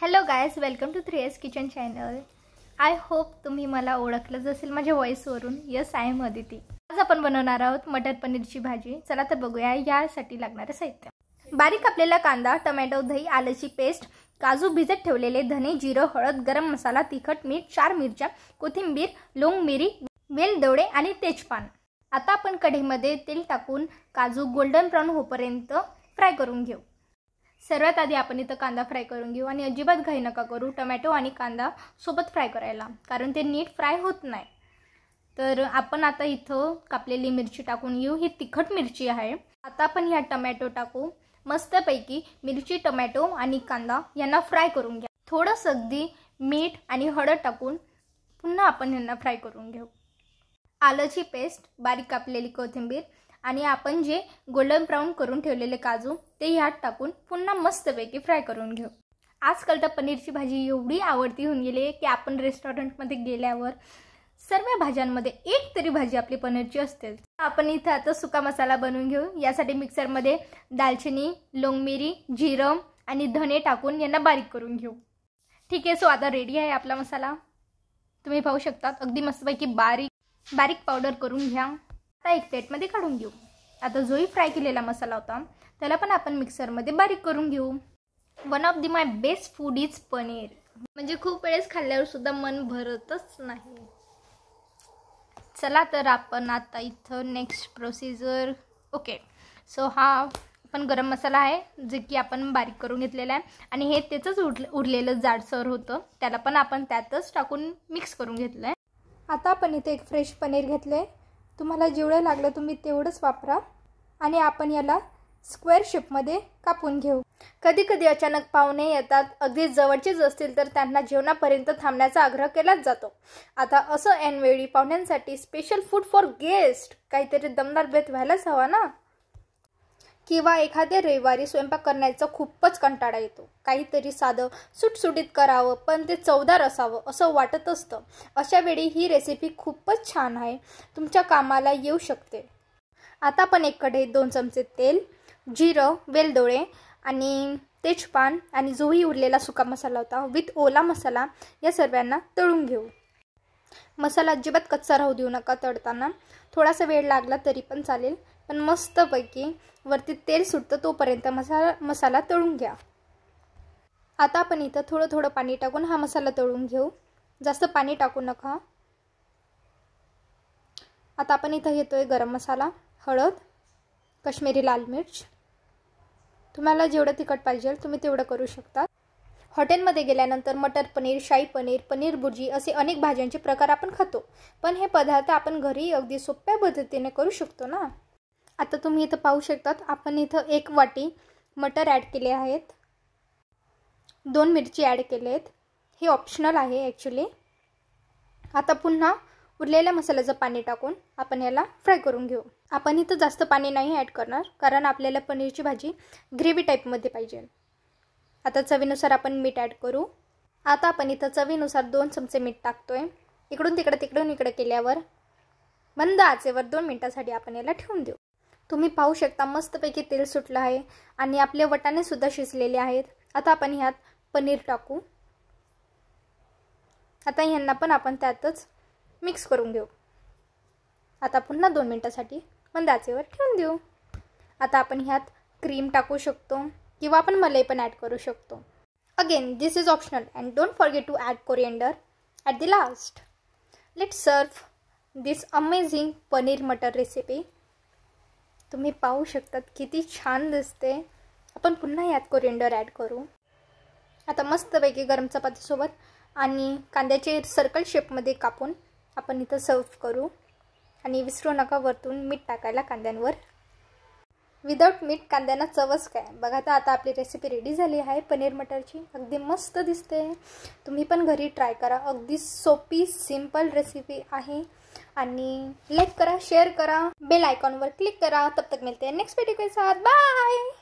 Hello guys, welcome to 3S kitchen channel. I hope तुम्ही मला ओळखलंच असेल माझ्या व्हॉइसवरून. Yes, I am Aditi. आज आपण बनवणार आहोत मटर पनीरची भाजी. चला तर बघूया यासाठी लागणारे साहित्य. बारीक कापलेला कांदा, टोमॅटो, दही, आल्याची पेस्ट, काजू, भिजत ठेवलेले धने, जिरं, हळद, गरम मसाला, तिखट, मीठ, 4 मिरच्या, कोथिंबीर, लोंग, मिरी, वेलदोडे आणि तेजपान. आता आपण कढईमध्ये तेल टाकून काजू गोल्डन ब्राऊन होईपर्यंत फ्राय करून घेऊ. सर्वात आधी आपण इथं कांदा फ्राय करून घेऊ आणि अजिबात घाई नका करू टोमॅटो आणि कांदा सोबत फ्राय करायला, कारण ते नीट फ्राय होत नाही. तर आपण आता इथं कापलेली मिरची टाकून घेऊ. ही तिखट मिरची आहे. आता आपण ह्या टोमॅटो टाकू. मस्तपैकी मिरची, टोमॅटो आणि कांदा यांना फ्राय करून घ्या. थोडंसं अगदी मीठ आणि हळद टाकून पुन्हा आपण यांना फ्राय करून घेऊ. आल्याची पेस्ट, बारीक कापलेली कोथिंबीर आणि आपण जे गोल्डन ब्राऊन करून ठेवलेले काजू ते ह्यात टाकून पुन्हा मस्तपैकी फ्राय करून घेऊ. आजकाल तर पनीरची भाजी एवढी आवडती होऊन गेली आहे की आपण रेस्टॉरंटमध्ये गेल्यावर सर्व भाज्यांमध्ये एक तरी भाजी आपली पनीरची असते. आपण इथं आता सुका मसाला बनवून घेऊ. यासाठी मिक्सरमध्ये दालचिनी, लोंग, मिरी, जिरं आणि धने टाकून यांना बारीक करून घेऊ. ठीक आहे, सो आता रेडी आहे आपला मसाला. तुम्ही पाहू शकता अगदी मस्तपैकी बारीक पावडर करून घ्या. आता एक प्लेटमध्ये काढून घेऊ. आता जोही फ्राय केलेला मसाला होता त्याला पण आपण मिक्सरमध्ये बारीक करून घेऊ. One of the my best food is paneer. म्हणजे खूप वेळेस खाल्ल्यावर सुद्धा मन भरतच नाही. चला तर आपण आता इथं नेक्स्ट प्रोसिजर. ओके, सो हा आपण गरम मसाला आहे जे की आपण बारीक करून घेतलेला आहे आणि हे त्याचंच उरलेलं जाडसर होतं त्याला पण आपण त्यातच टाकून मिक्स करून घेतलं आहे. आता आपण इथे एक फ्रेश पनीर घेतलं आहे. तुम्हाला जेवढं लागलं तुम्ही तेवढंच वापरा आणि आपण याला स्क्वेअर शेपमध्ये कापून घेऊ. कधी कधी अचानक पाहुणे येतात, अगदी जवळचेच असतील तर त्यांना जेवणापर्यंत थांबण्याचा आग्रह केलाच जातो. आता असं ऐनवेळी पाहुण्यांसाठी स्पेशल फूड फॉर गेस्ट काहीतरी दमदार बेत व्हायलाच हवा ना. किंवा एखाद्या रविवारी स्वयंपाक करण्याचा खूपच कंटाळा येतो. काहीतरी साधं सुटसुटीत करावं पण ते चवदार असावं असं वाटत असतं. अशा वेळी ही रेसिपी खूपच छान आहे, तुमच्या कामाला येऊ शकते. आता आपण एक कढईत 2 चमचे तेल, जिरं, वेलदोडे आणि तेजपान आणि जोही उरलेला सुका मसाला होता विथ ओला मसाला या सर्वांना तळून घेऊ. मसाला अजिबात कच्चा राहू देऊ नका. तळताना थोडासा वेळ लागला तरी पण चालेल, पण मस्तपैकी वरती तेल सुटतं तोपर्यंत मसाला तळून घ्या. आता आपण इथं थोडं थोडं पाणी टाकून हा मसाला तळून घेऊ. जास्त पाणी टाकू नका. आता आपण इथं घेतोय गरम मसाला, हळद, काश्मीरी लाल मिर्च. तुम्हाला जेवढं तिखट पाहिजे तुम्ही तेवढं करू शकता. हॉटेलमध्ये गेल्यानंतर मटर पनीर, शाही पनीर, पनीर भुर्जी असे अनेक भाज्यांचे प्रकार आपण खातो, पण हे पदार्थ आपण घरी अगदी सोप्या पद्धतीने करू शकतो ना. आता तुम्ही इथं पाहू शकतात आपण इथं 1 वाटी मटर ॲड केले आहेत, 2 मिरची ॲड केले आहेत. हे ऑप्शनल आहे ॲक्च्युली. आता पुन्हा उरलेल्या मसाल्याचं पाणी टाकून आपण याला फ्राय करून घेऊ. आपण इथं जास्त पाणी नाही ॲड करणार कारण आपल्याला पनीरची भाजी ग्रेव्ही टाईपमध्ये पाहिजे. आता चवीनुसार आपण मीठ ॲड करू. आता आपण इथं चवीनुसार 2 चमचे मीठ टाकतोय. इकडून तिकडे केल्यावर मंद आचेवर 2 मिनिटांसाठी आपण याला ठेवून देऊ. तुम्ही पाहू शकता मस्तपैकी तेल सुटलं आहे आणि आपले वटाणे सुद्धा शिजलेले आहेत. आता आपण ह्यात पनीर टाकू. आता ह्यांना पण आपण त्यातच मिक्स करून घेऊ. आता पुन्हा 2 मिनिटांसाठी मंद आचेवर ठेवून देऊ. आता आपण ह्यात क्रीम टाकू शकतो किंवा आपण मलाई पण ॲड करू शकतो. Again this is optional and don't forget to add coriander at the last. Let's serve this amazing paneer matar recipe. तुम्ही पाहू शकतात किती छान दिसते. आपण पुन्हा यात कोरिएंडर ॲड करू. आता मस्तपैकी गरम चपातीसोबत आणि कांद्याचे सर्कल शेपमध्ये कापून आपण इथं सर्व करू. आणि विसरू नका वरतून मीठ टाकायला कांद्यांवर. विदाऊट मीठ कांद्यांना चवच काय. बघा आता आपली रेसिपी रेडी झाली आहे पनीर मटरची. अगदी मस्त दिसते. तुम्ही पण घरी ट्राय करा. अगदी सोपी सिंपल रेसिपी आहे. आणि लाईक करा, शेअर करा, बेल आयकॉनवर क्लिक करा. तब तक मिलते हैं नेक्स्ट वीडियो के साथ. बाय.